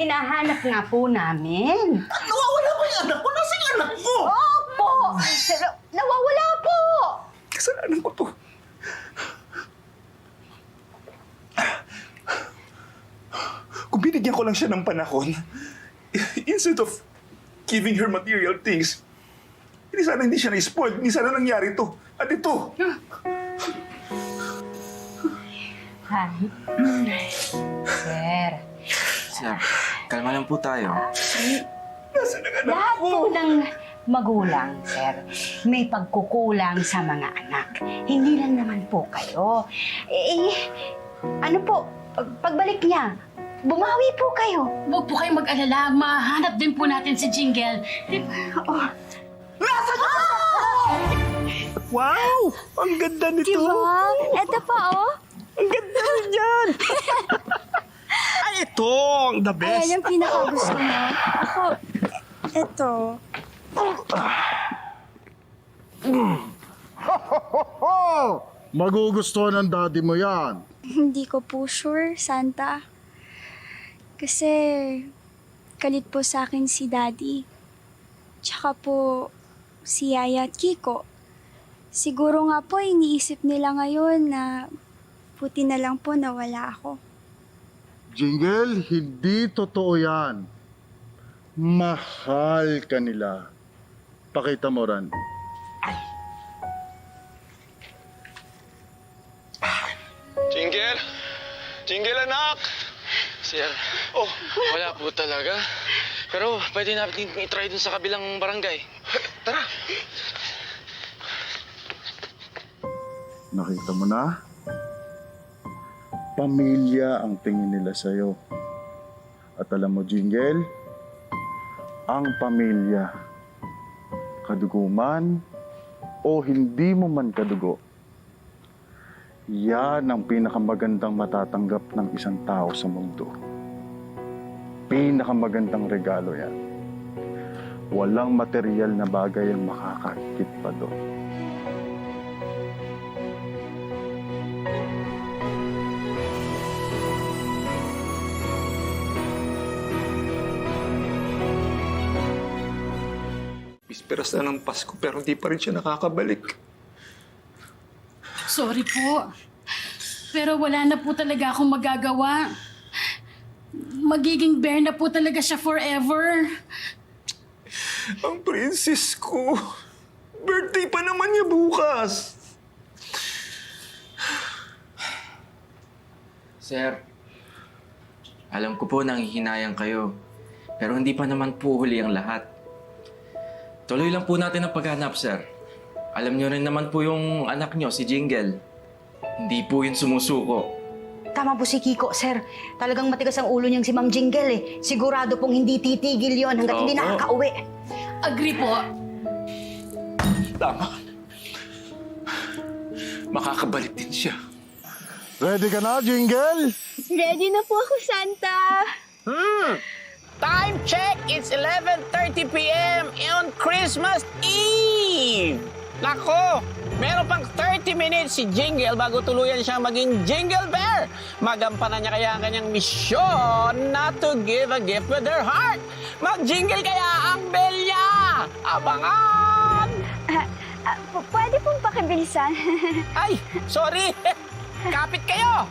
Hinahanap nga po namin. Nawawala ba yung anak ko? Nasaan yung anak ko? Opo! Pero nawawala po! Kasalanan ko to. Kung binigyan ko lang siya ng panahon, instead of giving her material things, hindi siya na-spoiled, hindi sana nangyari to. At ito, Sir, Sir, kalma lang po tayo. nasaan ang anak lahat ko? po ng magulang, sir, may pagkukulang sa mga anak. Hindi lang naman po kayo. Ano po, pagbalik niya, bumawi po kayo. Huwag po kayong mag-alala. Mahanap din po natin si Jingle. Di ba? Oh, Wow! Ang ganda nito! Diba? Eto pa, oh. Ang ganda niyan! Ay, ito! Ang the best! Ayan yung pinakagusto mo. Ako, eto. Magugustuhan ng daddy mo yan. Hindi ko po sure, Santa. Kasi, kalit po sa akin si Daddy. Tsaka po, si Yaya at Kiko. Siguro nga po, iniisip nila ngayon na puti na lang po na wala ako. Jingle, hindi totoo yan. Mahal ka nila. Pakita mo, Ran. Jingle! Jingle, anak! Sir, wala po talaga. Pero pwede natin i-try dun sa kabilang barangay. Tara! Nakita mo na? Pamilya ang tingin nila sa'yo. At alam mo, Jingle, ang pamilya, kadugo man o hindi mo man kadugo, yan ang pinakamagandang matatanggap ng isang tao sa mundo. Pinakamagandang regalo yan. Walang material na bagay ang makakakit pa doon. Bisperas na ng Pasko pero hindi pa rin siya nakakabalik. Sorry po. Pero wala na po talaga akong magagawa. Magiging bear na po talaga siya forever. Ang princess ko. Birthday pa naman niya bukas. Sir, alam ko po nanghihinayang kayo. Pero hindi pa naman po huli ang lahat. Tuloy lang po natin ang paghanap, sir. Alam niyo rin naman po yung anak niyo, si Jingle. Hindi po yun sumusuko. tama po si Kiko, sir. Talagang matigas ang ulo niyang si Ma'am Jingle eh. Sigurado pong hindi titigil yon hanggat hindi Opo. nakakauwi. Agree po. Tama. Makakabalik din siya. Ready ka na, Jingle? Ready na po ako, Santa. Time check, it's 11:30 p.m. on Christmas Eve! Nako, meron pang 30 minutes si Jingle bago tuluyan siyang maging Jingle Bear. Magampanan niya kaya ang kanyang misyon not to give a gift with her heart. Mag-jingle kaya ang bell niya! Abangan! Pwede pong pakibilisan. Ay, sorry! Kapit kayo!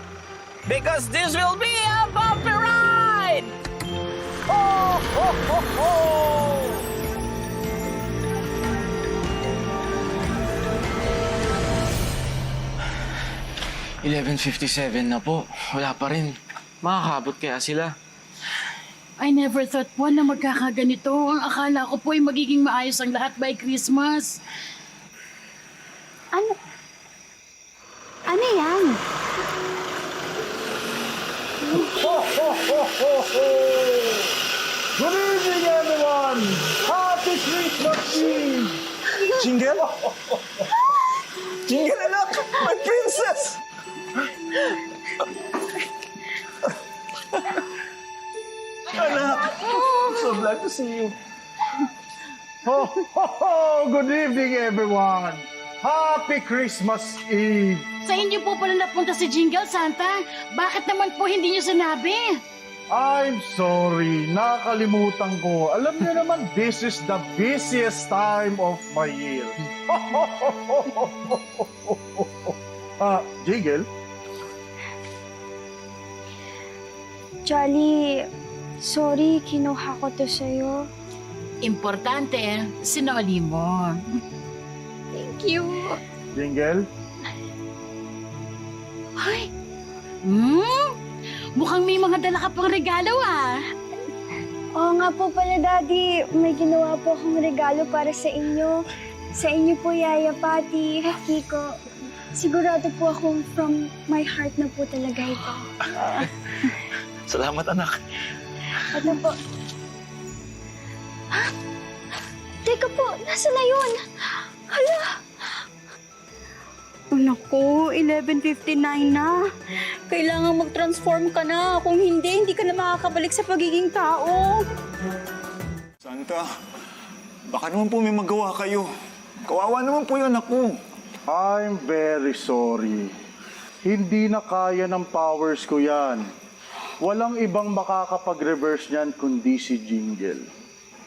Because this will be a bumpy ride! Ho, ho, ho, ho! 11:57 na po. Wala pa rin. Makakabot kaya sila. I never thought po na magkakaganito. Ang akala ko po ay magiging maayos ang lahat by Christmas. Ano? Ano yan? Good evening, everyone! Happy Christmas Eve! Jingle? Jingle, anak! My princess! Anak! So glad to see you. Ho, ho, ho! Good evening, everyone! Happy Christmas Eve! Sa inyo po pala napunta si Jingle, Santa. Bakit naman po hindi niyo sinabi? I'm sorry, nakalimutan ko. Alam niyo naman, this is the busiest time of my year. Jingle? Jolly, sorry, kinuha ko to sa'yo. Importante, sinoli mo. Thank you. Jingle? Ay! Mukhang may mga dala ka pang regalo ah. Oo nga po pala, Daddy. May ginawa po akong regalo para sa inyo. Sa inyo po, Yaya, Pati, Kiko. Sigurado po akong from my heart na po talaga ito. Salamat, anak. Ano po? Ha? Teka po, nasa na yun? Hala! Naku, 11:59 na. Kailangan mag-transform ka na. Kung hindi ka na makakabalik sa pagiging tao. Santa, baka naman po may magawa kayo. Kawawa naman po yung anak ko. I'm very sorry. Hindi na kaya ng powers ko yan. Walang ibang makakapag-reverse niyan kundi si Jingle.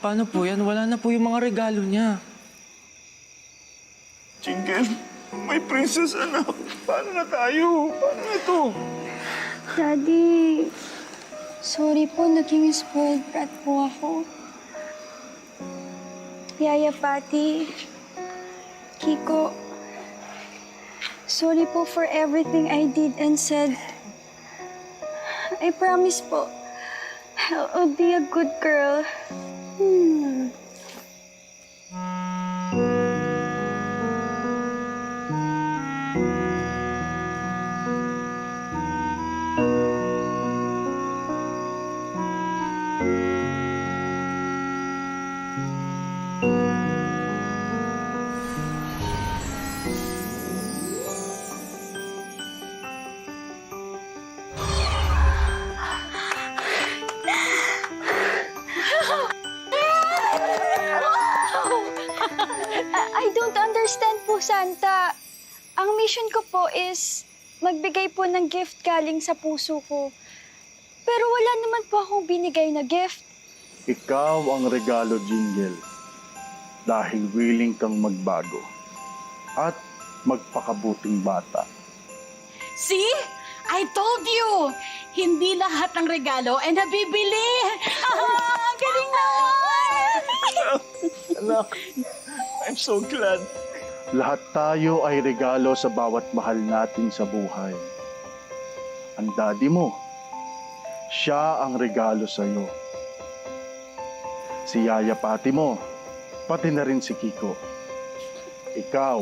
Paano po yan? Wala na po yung mga regalo niya. Jingle, may princess anak. Paano na tayo? Paano na to? Daddy, sorry po, naging spoiled brat po ako. Yaya, Pati, Kiko, sorry po for everything I did and said. I promise po, I'll be a good girl. I don't understand po, Santa. Ang mission ko po is magbigay po ng gift galing sa puso ko. Pero wala naman po akong binigay na gift. Ikaw ang regalo, Jingle. Dahil willing kang magbago. At magpakabuting bata. See? I told you! Hindi lahat ng regalo ay nabibili! Ang galing naman! Anak, I'm so glad. Lahat tayo ay regalo sa bawat mahal natin sa buhay. Ang daddy mo, siya ang regalo sa'yo. Si Yaya Pati mo, pati na rin si Kiko. Ikaw,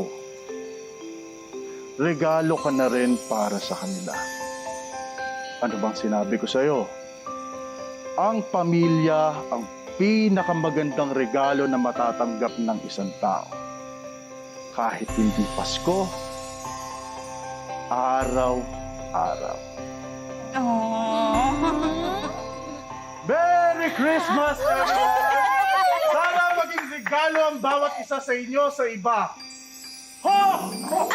regalo ka na rin para sa kanila. Ano bang sinabi ko sa'yo? Ang pamilya ang pinakamagandang regalo na matatanggap ng isang tao. Kahit hindi Pasko, araw-araw. Merry Christmas, everyone! Sana maging regalo ang bawat isa sa inyo sa iba. Ho! Ho!